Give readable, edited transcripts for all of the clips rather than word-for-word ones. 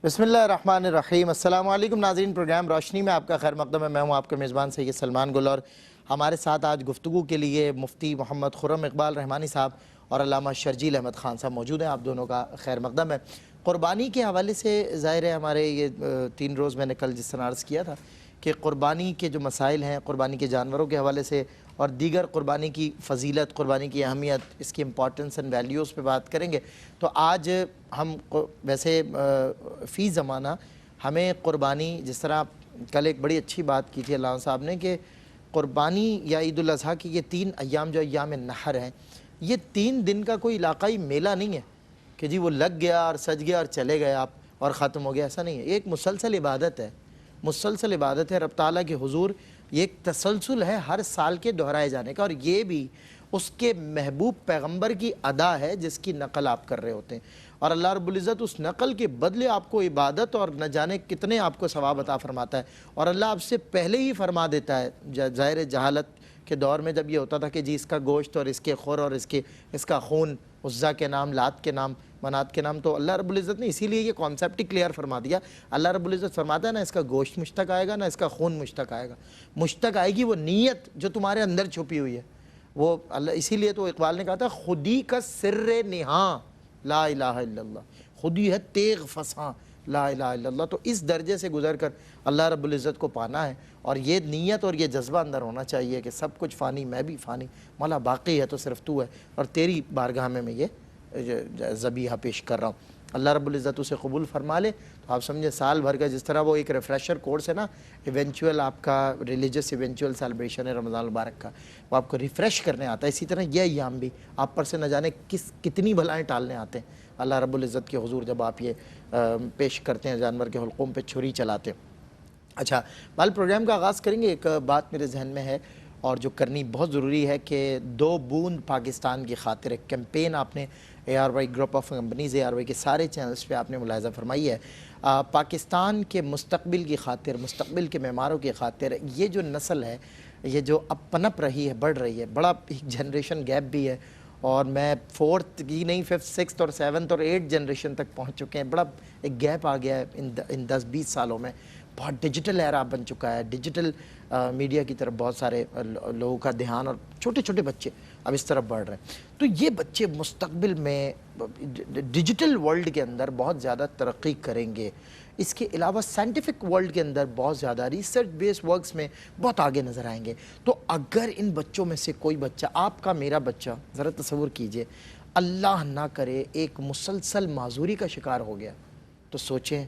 بسم اللہ الرحمن الرحیم۔ السلام علیکم ناظرین، پروگرام روشنی میں آپ کا خیر مقدم ہے۔ میں ہوں آپ کا میزبان سید سلمان گل، اور ہمارے ساتھ آج گفتگو کے لیے مفتی محمد خرم اقبال رحمانی صاحب اور علامہ شرجیل احمد خان صاحب موجود ہیں۔ آپ دونوں کا خیر مقدم ہے۔ قربانی کے حوالے سے ظاہر ہے ہمارے یہ 3 روز میں نے کل جس طرح عرض کیا تھا کہ قربانی کے جو مسائل ہیں، قربانی کے جانوروں کے حوالے سے اور دیگر قربانی کی فضیلت، قربانی کی اہمیت، اس کی امپورٹنس اینڈ ویلیوز پہ بات کریں گے۔ تو آج ہم ویسے فی زمانہ ہمیں قربانی، جس طرح کل ایک بڑی اچھی بات کی تھی علامہ صاحب نے کہ قربانی یا عید الاضحیٰ کی یہ 3 ایام جو ایام نحر ہیں، یہ 3 دن کا کوئی علاقائی میلہ نہیں ہے کہ جی وہ لگ گیا اور سج گیا اور چلے گئے آپ اور ختم ہو گیا، ایسا نہیں ہے۔ ایک مسلسل عبادت ہے، مسلسل عبادت ہے رب تعالیٰ کے حضور۔ یہ ایک تسلسل ہے ہر سال کے دہرائے جانے کا، اور یہ بھی اس کے محبوب پیغمبر کی ادا ہے جس کی نقل آپ کر رہے ہوتے ہیں، اور اللہ رب العزت اس نقل کے بدلے آپ کو عبادت اور نہ جانے کتنے آپ کو ثواب عطا فرماتا ہے، اور اللہ آپ سے پہلے ہی فرما دیتا ہے۔ ظاہر جہالت کے دور میں جب یہ ہوتا تھا کہ جی اس کا گوشت اور اس کے خور اور اس کا خون عزا کے نام، لات کے نام، منات کے نام، تو اللہ رب العزت نے اسی لیے یہ کانسیپٹ ہی کلیئر فرما دیا۔ اللہ رب العزت فرماتا ہے نہ اس کا گوشت مجھ تک آئے گا، نہ اس کا خون مجھ تک آئے گا، مجھ تک آئے گی وہ نیت جو تمہارے اندر چھپی ہوئی ہے۔ وہ اللہ، اسی لیے تو اقبال نے کہا تھا خودی کا سر نہاں لا الہ الا اللہ، خودی ہے تیغ فساں لا الہ الا اللہ۔ تو اس درجے سے گزر کر اللہ رب العزت کو پانا ہے، اور یہ نیت اور یہ جذبہ اندر ہونا چاہیے کہ سب کچھ فانی، میں بھی فانی، مولا باقی ہے تو صرف تو ہے، اور تیری بارگاہ میں یہ ذبیحہ پیش کر رہا ہوں۔ اللہ رب العزت اسے قبول فرما لے تو آپ سمجھے سال بھر کا، جس طرح وہ ایک ریفریشر کورس ہے نا، ایونچول آپ کا ریلیجس ایونچول سیلیبریشن ہے رمضان المبارک کا، وہ آپ کو ریفریش کرنے آتا ہے، اسی طرح یہ ایام بھی آپ پر سے نہ جانے کتنی بھلائیں ٹالنے آتے ہیں اللہ رب العزت کے حضور جب آپ یہ پیش کرتے ہیں، جانور کے حلقوم پہ چھری چلاتے ہیں۔ اچھا، بال پروگرام کا آغاز کریں گے۔ ایک بات میرے ذہن میں ہے اور جو کرنی بہت ضروری ہے کہ 2 بوند پاکستان کی خاطر ایک کیمپین آپ نے A R Y group of companies, A R Y کے سارے چینلز پہ آپ نے ملاحظہ فرمائی ہے۔ پاکستان کے مستقبل کی خاطر، مستقبل کے معماروں کی خاطر، یہ جو نسل ہے، یہ جو اب پنپ رہی ہے، بڑھ رہی ہے، بڑا ایک جنریشن گیپ بھی ہے، اور میں 4th کی نہیں 5th 6th اور 7th اور 8th جنریشن تک پہنچ چکے ہیں۔ بڑا ایک گیپ آ گیا ہے ان 10-20 سالوں میں۔ بہت ڈیجیٹل ایرا بن چکا ہے، ڈیجیٹل میڈیا کی طرف بہت سارے لوگوں کا دھیان، اور چھوٹے چھوٹے بچے اب اس طرف بڑھ رہے ہیں۔ تو یہ بچے مستقبل میں ڈیجیٹل ورلڈ کے اندر بہت زیادہ ترقی کریں گے، اس کے علاوہ سائنٹیفک ورلڈ کے اندر بہت زیادہ ریسرچ بیس ورکس میں بہت آگے نظر آئیں گے۔ تو اگر ان بچوں میں سے کوئی بچہ، آپ کا میرا بچہ، ذرا تصور کیجئے اللہ نہ کرے ایک مسلسل معذوری کا شکار ہو گیا، تو سوچیں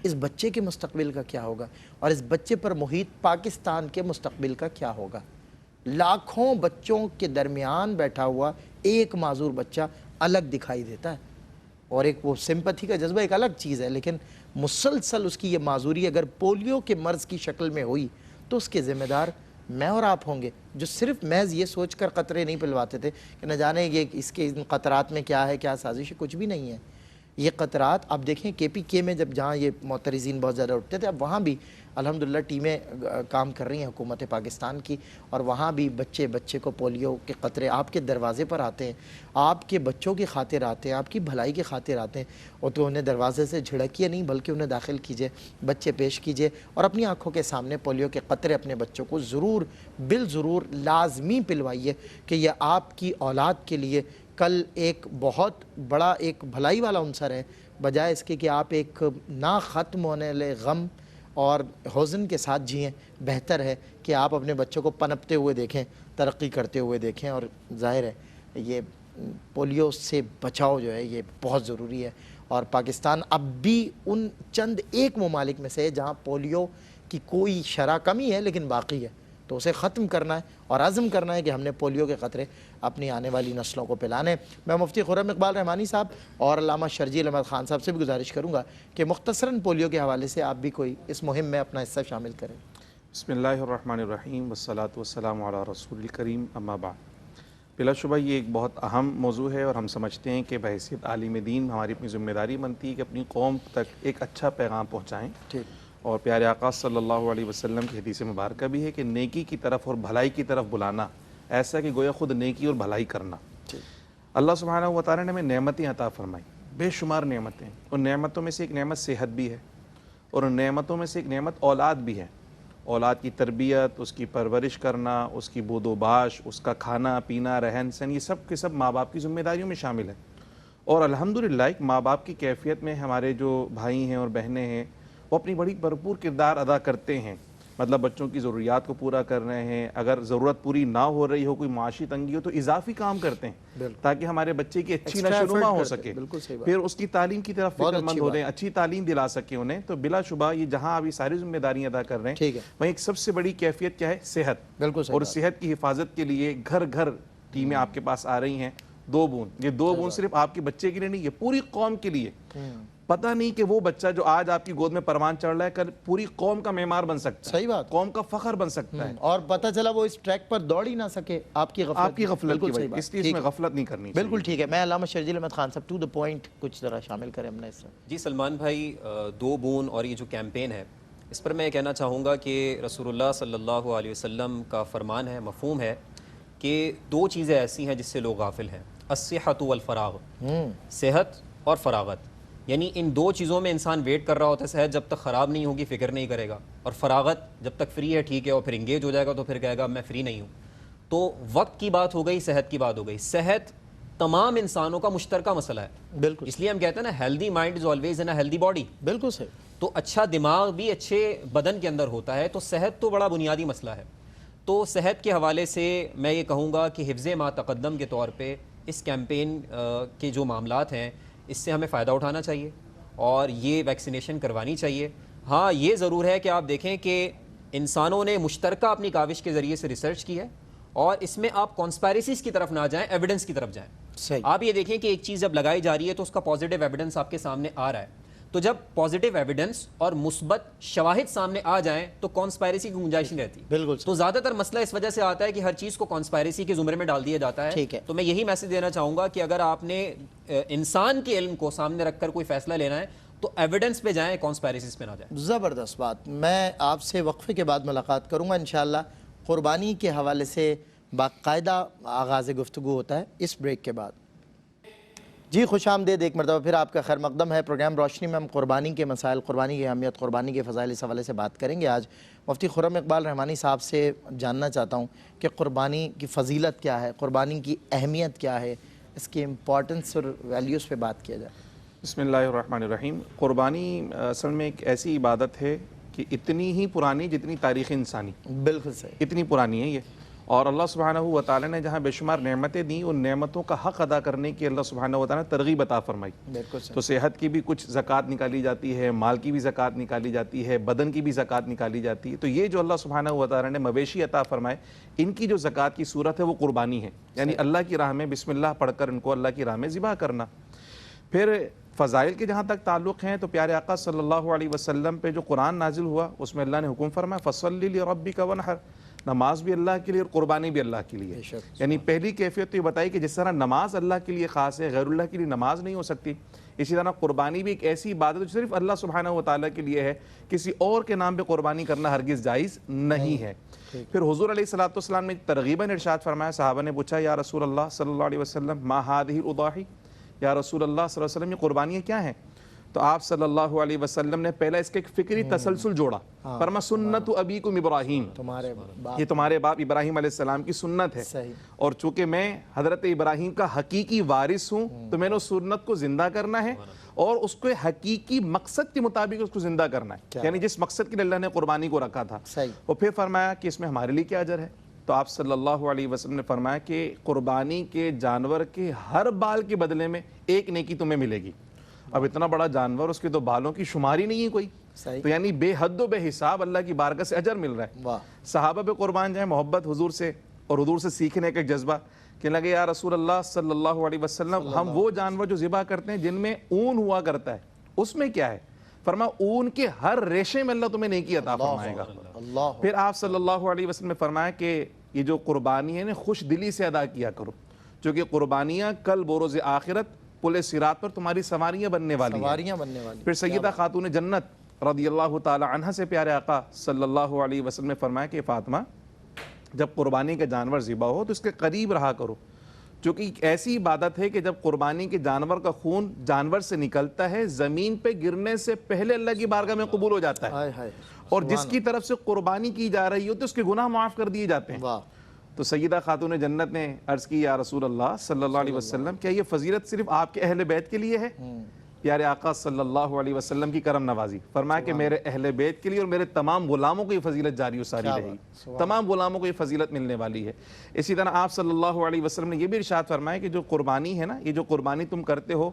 اس بچے کے مستقبل کا کیا ہوگا، اور اس بچے پر محیط پاکستان کے مستقبل کا کیا ہوگا۔ لاکھوں بچوں کے درمیان بیٹھا ہوا ایک معذور بچہ الگ دکھائی دیتا ہے، اور ایک وہ سمپتھی کا جذبہ ایک الگ چیز ہے، لیکن مسلسل اس کی یہ معذوری اگر پولیو کے مرض کی شکل میں ہوئی تو اس کے ذمہ دار میں اور آپ ہوں گے، جو صرف محض یہ سوچ کر قطرے نہیں پلواتے تھے کہ نہ جانے یہ اس کے ان قطرات میں کیا ہے، کیا سازش ہے، کچھ بھی نہیں ہے۔ یہ قطرات آپ دیکھیں KPK میں جہاں یہ معترضین بہت زیادہ اٹھتے تھے، اب وہاں بھی الحمدللہ ٹیمیں کام کر رہی ہیں حکومت پاکستان کی، اور وہاں بھی بچے کو پولیو کے قطرے آپ کے دروازے پر آتے ہیں، آپ کے بچوں کی خاطر آتے ہیں، آپ کی بھلائی کی خاطر آتے ہیں، اور تو انہیں دروازے سے جھڑکیے نہیں بلکہ انہیں داخل کیجئے، بچے پیش کیجئے، اور اپنی آنکھوں کے سامنے پولیو کے قطرے اپنے بچوں کو ضرور بالضرور لازمی پلوائیے کہ یہ آپ کی اولاد کے لیے کل ایک بہت بڑا ایک بھلائی والا عنصر ہے، بجائے اس کے کہ آپ ایک نہ ختم ہونے والے غم اور حزن کے ساتھ جئیں۔ بہتر ہے کہ آپ اپنے بچوں کو پنپتے ہوئے دیکھیں، ترقی کرتے ہوئے دیکھیں، اور ظاہر ہے یہ پولیو سے بچاؤ جو ہے یہ بہت ضروری ہے، اور پاکستان اب بھی ان چند ایک ممالک میں سے ہے جہاں پولیو کی کوئی شرح کمی ہے لیکن باقی ہے، تو اسے ختم کرنا ہے اور عزم کرنا ہے کہ ہم نے پولیو کے قطرے اپنی آنے والی نسلوں کو پلانے۔ میں مفتی خرم اقبال رحمانی صاحب اور علامہ شرجیل احمد خان صاحب سے بھی گزارش کروں گا کہ مختصراً پولیو کے حوالے سے آپ بھی کوئی اس مہم میں اپنا حصہ شامل کریں۔ بسم اللہ الرحمن الرحیم والصلاة والسلام علی رسول الکریم، اما بعد۔ بلا شبہ یہ ایک بہت اہم موضوع ہے، اور ہم سمجھتے ہیں کہ بحیثیت عالم دین ہماری اپنی ذمہ داری بنتی ہے کہ اپنی قوم تک ایک اچھا پیغام پہنچائیں۔ اور پیارے آقا صلی اللہ علیہ وسلم کی حدیث مبارکہ بھی ہے کہ نیکی کی طرف اور بھلائی کی طرف بلانا، ایسا کہ گویا خود نیکی اور بھلائی کرنا۔ اللہ سبحانہ و تعالی نے ہمیں نعمتیں عطا فرمائی، بے شمار نعمتیں ہیں. ان نعمتوں میں سے ایک نعمت صحت بھی ہے, اور ان نعمتوں میں سے ایک نعمت اولاد بھی ہے. اولاد کی تربیت, اس کی پرورش کرنا, اس کی بود و باش, اس کا کھانا پینا, رہن سہن, یہ سب کے سب ماں باپ کی ذمہ داریوں میں شامل ہے. اور الحمدللہ ایک ماں باپ کی کیفیت میں ہمارے جو بھائی ہیں اور بہنیں ہیں وہ اپنی بڑی بھرپور کردار ادا کرتے ہیں. مطلب بچوں کی ضروریات کو پورا کر رہے ہیں, اگر ضرورت پوری نہ ہو رہی ہو, کوئی معاشی تنگی ہو, تو اضافی کام کرتے ہیں تاکہ ہمارے بچے کی اچھی نشوونما ہو سکے, پھر اس کی تعلیم کی طرف فکر مند ہو رہے ہیں, اچھی تعلیم دلا سکے انہیں. تو بلا شبہ یہ جہاں ابھی ساری ذمہ داریاں ادا کر رہے ہیں, وہیں ایک سب سے بڑی کیفیت کیا ہے؟ صحت. اور صحت کی حفاظت کے لیے گھر گھر ٹیمیں آپ کے پاس آ رہی ہیں. 2 بوند, یہ 2 بوند صرف آپ کے بچے کے لیے نہیں, یہ پوری قوم کے لیے. پتہ نہیں کہ وہ بچہ جو آج آپ کی گود میں پروان چڑھ رہا ہے کل پوری قوم کا معمار بن سکتا ہے, صحیح بات, قوم کا فخر بن سکتا ہے, اور پتہ چلا وہ اس ٹریک پر دوڑ ہی نہ سکے آپ کی غفلت کی وجہ, اس لیے اس میں غفلت نہیں کرنی چاہیے. بالکل ٹھیک ہے. میں علامہ شرجیل احمد خان صاحب ٹو دا پوائنٹ کچھ ذرا شامل کریں اپنا اس میں. جی سلمان بھائی, 2 بون اور یہ جو کیمپین ہے اس پر میں کہنا چاہوں گا کہ رسول اللہ صلی اللہ علیہ وسلم کا فرمان ہے, مفہوم ہے کہ 2 چیزیں ایسی ہیں جس سے لوگ غافل ہیں, الصحۃ والفراغ, صحت اور فراغت. یعنی ان 2 چیزوں میں انسان ویٹ کر رہا ہوتا ہے. صحت جب تک خراب نہیں ہوگی فکر نہیں کرے گا, اور فراغت جب تک فری ہے ٹھیک ہے, اور پھر انگیج ہو جائے گا تو پھر کہے گا میں فری نہیں ہوں. تو وقت کی بات ہو گئی, صحت کی بات ہو گئی. صحت تمام انسانوں کا مشترکہ مسئلہ ہے, بالکل, اس لیے ہم کہتے ہیں نا healthy mind is always in a healthy body. بالکل صحیح. تو اچھا دماغ بھی اچھے بدن کے اندر ہوتا ہے, تو صحت تو بڑا بنیادی مسئلہ ہے. تو صحت کے حوالے سے میں یہ کہوں گا کہ حفظ ما تقدم کے طور پہ اس کیمپین کے جو معاملات ہیں اس سے ہمیں فائدہ اٹھانا چاہیے اور یہ ویکسینیشن کروانی چاہیے. ہاں یہ ضرور ہے کہ آپ دیکھیں کہ انسانوں نے مشترکہ اپنی کاوش کے ذریعے سے ریسرچ کی ہے, اور اس میں آپ کانسپائریسیز کی طرف نہ جائیں, ایویڈنس کی طرف جائیں. صحیح. آپ یہ دیکھیں کہ ایک چیز جب لگائی جا رہی ہے تو اس کا پازیٹیو ایویڈنس آپ کے سامنے آ رہا ہے, تو جب پازیٹیو ایویڈنس اور مثبت شواہد سامنے آ جائیں تو کانسپائریسی کی گنجائش نہیں رہتی. بالکل. تو زیادہ تر مسئلہ اس وجہ سے آتا ہے کہ ہر چیز کو کانسپائریسی کے زمرے میں ڈال دیا جاتا ہے. تو میں یہی میسج دینا چاہوں گا کہ اگر آپ نے انسان کے علم کو سامنے رکھ کر کوئی فیصلہ لینا ہے تو ایویڈنس پہ جائیں, کانسپائریسیز پہ نہ جائیں. زبردست بات. میں آپ سے وقفے کے بعد ملاقات کروں گا انشاءاللہ. قربانی کے حوالے سے باقاعدہ آغاز گفتگو ہوتا ہے اس بریک کے بعد. جی خوش آمدید ایک مرتبہ پھر آپ کا خیر مقدم ہے. پروگرام روشنی میں ہم قربانی کے مسائل, قربانی کی اہمیت, قربانی کے فضائل اس حوالے سے بات کریں گے. آج مفتی خرم اقبال رحمانی صاحب سے جاننا چاہتا ہوں کہ قربانی کی فضیلت کیا ہے, قربانی کی اہمیت کیا ہے, اس کی امپورٹنس اور ویلیوز پہ بات کیا جائے. بسم اللہ الرحمن الرحیم. قربانی اصل میں ایک ایسی عبادت ہے کہ اتنی ہی پرانی جتنی تاریخ انسانی. بالکل صحیح. اتنی پرانی ہے یہ, اور اللہ سبحانہ و تعالی نے جہاں بے شمار نعمتیں دیں ان نعمتوں کا حق ادا کرنے کی اللہ سبحانہ و تعالی نے ترغیب عطا فرمائی. تو صحت کی بھی کچھ زکوٰۃ نکالی جاتی ہے, مال کی بھی زکوٰۃ نکالی جاتی ہے, بدن کی بھی زکوٰۃ نکالی جاتی ہے. تو یہ جو اللہ سبحانہ و تعالی نے مویشی عطا فرمائے ان کی جو زکوٰۃ کی صورت ہے وہ قربانی ہے, یعنی اللہ کی راہ میں بسم اللہ پڑھ کر ان کو اللہ کی راہ میں ذبح کرنا. پھر فضائل کے جہاں تک تعلق ہیں تو پیارے آقا صلی اللہ علیہ وسلم پہ جو قرآن نازل ہوا اس میں اللہ نے حکم فرمایا فصلی لربک ونحر, نماز بھی اللہ کے لیے اور قربانی بھی اللہ کے لیے. یعنی پہلی کیفیت تو یہ بتائی کہ جس طرح نماز اللہ کے لیے خاص ہے, غیر اللہ کے لیے نماز نہیں ہو سکتی, اسی طرح قربانی بھی ایک ایسی عبادت جو صرف اللہ سبحانہ و تعالیٰ کے لیے ہے, کسی اور کے نام پہ قربانی کرنا ہرگز جائز نہیں ہے. پھر حضور علیہ الصلوۃ والسلام نے ترغیباً ارشاد فرمایا, صحابہ نے پوچھا یا رسول اللہ صلی اللہ علیہ وسلم ما هذه الاضاحی, یا رسول اللہ صلی اللہ علیہ وسلم یہ قربانیاں کیا ہیں؟ تو آپ صلی اللہ علیہ وسلم نے پہلا اس کے ایک فکری تسلسل جوڑا, فرما سنت ابیکم ابراہیم, یہ تمہارے باپ ابراہیم علیہ السلام کی سنت ہے, اور چونکہ میں حضرت ابراہیم کا حقیقی وارث ہوں تو میں نے اس سنت کو زندہ کرنا ہے اور اس کو حقیقی مقصد کے مطابق اس کو زندہ کرنا ہے, یعنی جس مقصد کے لیے اللہ نے قربانی کو رکھا تھا. اور پھر فرمایا کہ اس میں ہمارے لیے کیا اجر ہے؟ تو آپ صلی اللہ علیہ وسلم نے فرمایا کہ قربانی کے جانور کے ہر بال کے بدلے میں ایک نیکی تمہیں ملے گی. اب اتنا بڑا جانور, اس کے تو بالوں کی شماری نہیں ہے کوئی, تو یعنی بے حد و بے حساب اللہ کی بارگاہ سے اجر مل رہا ہے. صحابہ پہ قربان جائیں, محبت حضور سے اور حضور سے سیکھنے کا ایک جذبہ, کہ لگے یا رسول اللہ صلی اللہ علیہ وسلم ہم وہ جانور جو ذبح کرتے ہیں جن میں اون ہوا کرتا ہے اس میں کیا ہے؟ فرمایا اون کے ہر ریشے میں اللہ تمہیں نیکی عطا فرمائے گا. پھر آپ صلی اللہ علیہ وسلم نے فرمایا کہ یہ جو قربانی ہے نا خوش دلی سے ادا کیا کرو, جو کہ قربانیاں کل بروز آخرت پل صراط پر تمہاری سواریاں بننے والی ہیں. پھر سیدہ خاتون جنت رضی اللہ تعالی عنہ سے پیارے آقا صلی اللہ علیہ وسلم نے فرمایا کہ فاطمہ جب قربانی کا جانور ذبح ہو تو اس کے قریب رہا کرو, چونکہ ایک ایسی عبادت ہے کہ جب قربانی کے جانور کا خون جانور سے نکلتا ہے زمین پہ گرنے سے پہلے اللہ کی بارگاہ میں قبول ہو جاتا ہے، ہائے ہائے، اور جس کی طرف سے قربانی کی جا رہی ہوتی ہے اس کے گناہ معاف کر دیے جاتے ہیں۔ واہ، تو سیدہ خاتون جنت نے عرض کی یا رسول اللہ صلی اللہ علیہ وسلم کیا یہ فضیلت صرف آپ کے اہل بیت کے لیے ہے؟ پیارے آقا صلی اللہ علیہ وسلم کی کرم نوازی، فرمایا کہ میرے اہل بیت کے لیے اور میرے تمام غلاموں کو یہ فضیلت جاری و ساری رہے گی، تمام غلاموں کو یہ فضیلت ملنے والی ہے۔ اسی طرح آپ صلی اللہ علیہ وسلم نے یہ بھی ارشاد فرمایا کہ جو قربانی ہے نا، یہ جو قربانی تم کرتے ہو،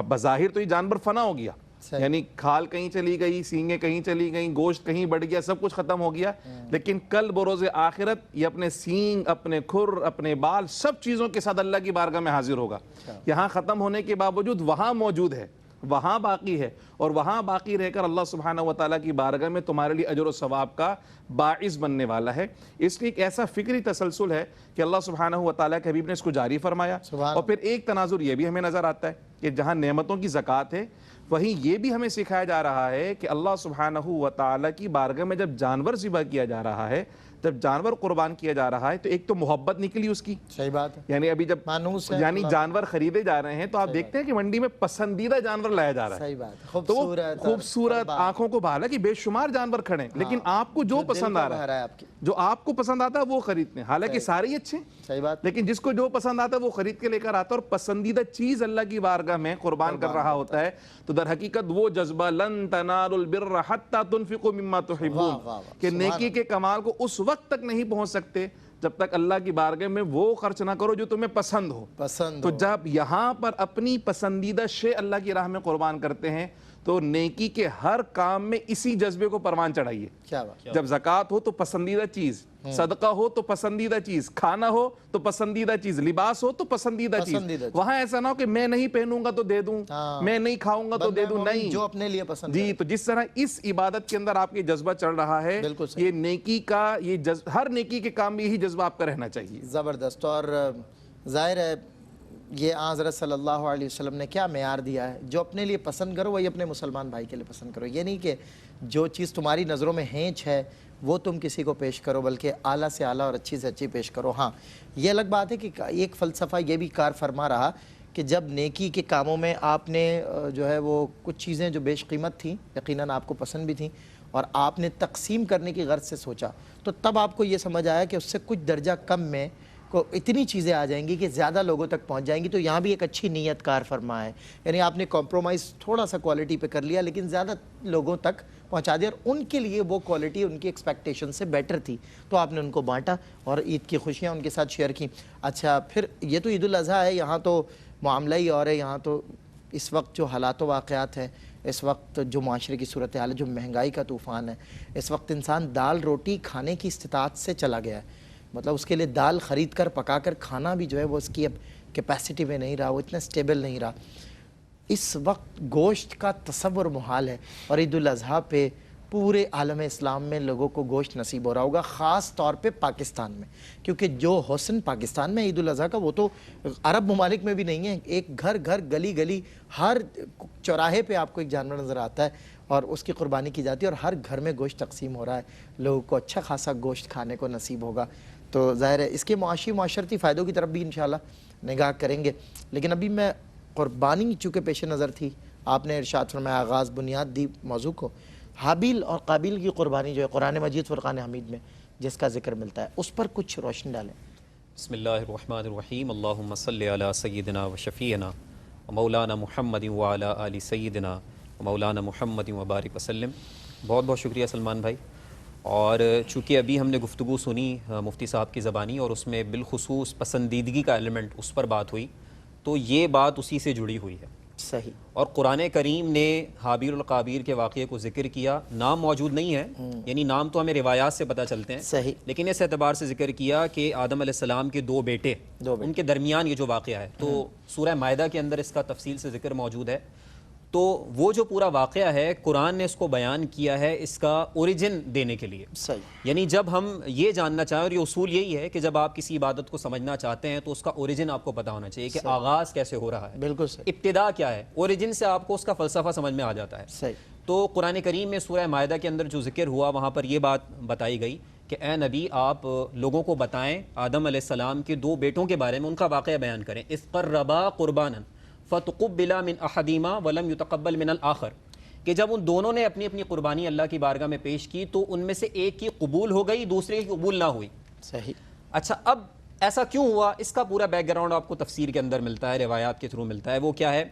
بظاہر تو یہ جانور فنا ہو گیا، یعنی کھال کہیں چلی گئی، سینگیں کہیں چلی گئیں، گوشت کہیں بڑھ گیا، سب کچھ ختم ہو گیا، لیکن کل بروز آخرت یہ اپنے سینگ، اپنے کھر، اپنے بال، سب چیزوں کے ساتھ اللہ کی بارگاہ میں حاضر ہوگا۔ یہاں ختم ہونے کے باوجود وہاں موجود ہے، وہاں باقی ہے، اور وہاں باقی رہ کر اللہ سبحانہ وتعالیٰ کی بارگاہ میں تمہارے لیے اجر و ثواب کا باعث بننے والا ہے۔ اس لیے ایک ایسا فکری تسلسل ہے کہ اللہ سبحانہ وتعالیٰ کے حبیب نے اس کو جاری فرمایا۔ اور پھر ایک تناظر یہ بھی ہمیں نظر آتا ہے کہ جہاں نعمتوں کی زکوٰۃ ہے وہیں یہ بھی ہمیں سکھایا جا رہا ہے کہ اللہ سبحانہ وتعالیٰ کی بارگاہ میں جب جانور ذبح کیا جا رہا ہے، جب جانور قربان کیا جا رہا ہے، تو ایک تو محبت نکلی اس کی، صحیح بات ہے، یعنی ابھی جب مانوس ہے، یعنی جانور خریدے جا رہے ہیں تو آپ دیکھتے ہیں کہ منڈی میں پسندیدہ جانور لایا جا رہا ہے، صحیح بات، تو وہ خوبصورت خوبصورت آنکھوں کو بھالا کہ بے شمار جانور کھڑے ہیں، لیکن آپ کو جو پسند آ رہا ہے، آپ کی، جو آپ کو پسند آتا ہے وہ خریدتے ہیں، حالانکہ سارے ہی اچھے ہیں، صحیح بات، لیکن جس کو جو پسند آتا ہے وہ خرید کے لے کر آتا ہے، اور پسندیدہ چیز اللہ کی بارگاہ میں قربان کر رہا ہوتا ہے۔ تو در حقیقت وہ جذبہ لن تنالوا البر حتی تنفقوا مما تحبون کہ نیکی کے کمال کو اس وقت تک نہیں پہنچ سکتے جب تک اللہ کی بارگاہ میں وہ خرچ نہ کرو جو تمہیں پسند ہو۔ تو جب یہاں پر اپنی پسندیدہ شے اللہ کی راہ میں قربان کرتے ہیں تو نیکی کے ہر کام میں اسی جذبے کو پروان چڑھائیے۔ کیا بات، جب زکوٰۃ ہو تو پسندیدہ چیز، صدقہ ہو تو پسندیدہ چیز، کھانا ہو تو پسندیدہ چیز، لباس ہو تو پسندیدہ چیز، وہاں ایسا نہ ہو کہ میں نہیں پہنوں گا تو دے دوں، میں نہیں کھاؤں گا تو دے دوں، نہیں، جو اپنے لیے پسند جی۔ تو جس طرح اس عبادت کے اندر آپ کے جذبہ چڑھ رہا ہے، یہ نیکی کا ہر نیکی کے کام میں یہی جذبہ آپ کا رہنا چاہیے۔ زبردست، اور ظاہر ہے یہ حضرت صلی اللہ علیہ وسلم نے کیا معیار دیا ہے، جو اپنے لیے پسند کرو وہی اپنے مسلمان بھائی کے لیے پسند کرو، یہ نہیں کہ جو چیز تمہاری نظروں میں ہینچ ہے وہ تم کسی کو پیش کرو، بلکہ اعلیٰ سے اعلیٰ اور اچھی سے اچھی پیش کرو۔ ہاں یہ الگ بات ہے کہ ایک فلسفہ یہ بھی کار فرما رہا کہ جب نیکی کے کاموں میں آپ نے جو ہے وہ کچھ چیزیں جو بیش قیمت تھیں، یقیناً آپ کو پسند بھی تھیں، اور آپ نے تقسیم کرنے کی غرض سے سوچا، تو تب آپ کو یہ سمجھ آیا کہ اس سے کچھ درجہ کم میں کو اتنی چیزیں آ جائیں گی کہ زیادہ لوگوں تک پہنچ جائیں گی۔ تو یہاں بھی ایک اچھی نیت کار فرما ہے، یعنی آپ نے کمپرومائز تھوڑا سا کوالٹی پہ کر لیا لیکن زیادہ لوگوں تک پہنچا دیا، اور ان کے لیے وہ کوالٹی ان کی ایکسپیکٹیشن سے بیٹر تھی، تو آپ نے ان کو بانٹا اور عید کی خوشیاں ان کے ساتھ شیئر کی۔ اچھا، پھر یہ تو عید الاضحیٰ ہے، یہاں تو معاملہ ہی اور ہے، یہاں تو اس وقت جو حالات و واقعات ہیں، اس وقت جو معاشرے کی صورتحال ہے، جو مہنگائی کا طوفان ہے، اس وقت انسان دال روٹی کھانے کی استطاعت سے چلا گیا ہے، مطلب اس کے لیے دال خرید کر پکا کر کھانا بھی جو ہے وہ اس کی اب کیپیسٹی میں نہیں رہا، وہ اتنا سٹیبل نہیں رہا۔ اس وقت گوشت کا تصور محال ہے، اور عید الاضحیٰ پہ پورے عالم اسلام میں لوگوں کو گوشت نصیب ہو رہا ہوگا، خاص طور پہ پاکستان میں، کیونکہ جو حسن پاکستان میں عید الاضحیٰ کا وہ تو عرب ممالک میں بھی نہیں ہے۔ ایک گھر گھر، گلی گلی، ہر چوراہے پہ آپ کو ایک جانور نظر آتا ہے اور اس کی قربانی کی جاتی ہے، اور ہر گھر میں گوشت تقسیم ہو رہا ہے، لوگوں کو اچھا خاصا گوشت کھانے کو نصیب ہوگا۔ تو ظاہر ہے اس کے معاشرتی فائدوں کی طرف بھی انشاءاللہ نگاہ کریں گے، لیکن ابھی میں قربانی چونکہ پیش نظر تھی، آپ نے ارشاد فرمایا، آغاز بنیاد دی موضوع کو، حابیل اور قابیل کی قربانی جو ہے قرآن مجید فرقان حمید میں جس کا ذکر ملتا ہے، اس پر کچھ روشنی ڈالیں۔ بسم اللہ الرحمن الرحیم، اللہم صلی علی سیدنا و شفیعنا و مولانا محمد و علی آل سیدنا و مولانا محمد و بارک وسلم۔ بہت بہت شکریہ سلمان بھائی۔ اور چونکہ ابھی ہم نے گفتگو سنی مفتی صاحب کی زبانی، اور اس میں بالخصوص پسندیدگی کا ایلیمنٹ اس پر بات ہوئی، تو یہ بات اسی سے جڑی ہوئی ہے۔ صحیح۔ اور قرآن کریم نے حابیل اور قابیل کے واقعے کو ذکر کیا، نام موجود نہیں ہے، یعنی نام تو ہمیں روایات سے پتہ چلتے ہیں، صحیح، لیکن اس اعتبار سے ذکر کیا کہ آدم علیہ السلام کے دو بیٹے، ان کے درمیان یہ جو واقعہ ہے، تو سورہ مائدہ کے اندر اس کا تفصیل سے ذکر موجود ہے۔ تو وہ جو پورا واقعہ ہے قرآن نے اس کو بیان کیا ہے اس کا اوریجن دینے کے لیے۔ صحیح، یعنی جب ہم یہ جاننا چاہیں، اور یہ اصول یہی ہے کہ جب آپ کسی عبادت کو سمجھنا چاہتے ہیں تو اس کا اوریجن آپ کو پتہ ہونا چاہیے کہ آغاز کیسے ہو رہا ہے، بالکل صحیح، ابتدا کیا ہے، اوریجن سے آپ کو اس کا فلسفہ سمجھ میں آ جاتا ہے۔ صحیح۔ تو قرآن کریم میں سورہ مائدہ کے اندر جو ذکر ہوا وہاں پر یہ بات بتائی گئی کہ اے نبی آپ لوگوں کو بتائیں آدم علیہ السلام کے دو بیٹوں کے بارے میں، ان کا واقعہ بیان کریں. اذ قربا قربانا فتقبل من احدہما ولم یتقبل من الآخر، کہ جب ان دونوں نے اپنی اپنی قربانی اللہ کی بارگاہ میں پیش کی تو ان میں سے ایک کی قبول ہو گئی، دوسرے کی قبول نہ ہوئی. صحیح. اچھا، اب ایسا کیوں ہوا؟ اس کا پورا بیک گراؤنڈ آپ کو تفسیر کے اندر ملتا ہے، روایات کے تھرو ملتا ہے. وہ کیا ہے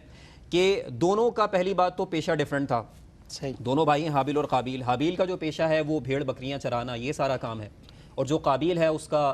کہ دونوں کا پہلی بات تو پیشہ ڈیفرنٹ تھا. صحیح. دونوں بھائی ہیں حابیل اور قابیل. حابیل کا جو پیشہ ہے وہ بھیڑ بکریاں چرانا، یہ سارا کام ہے، اور جو قابیل ہے اس کا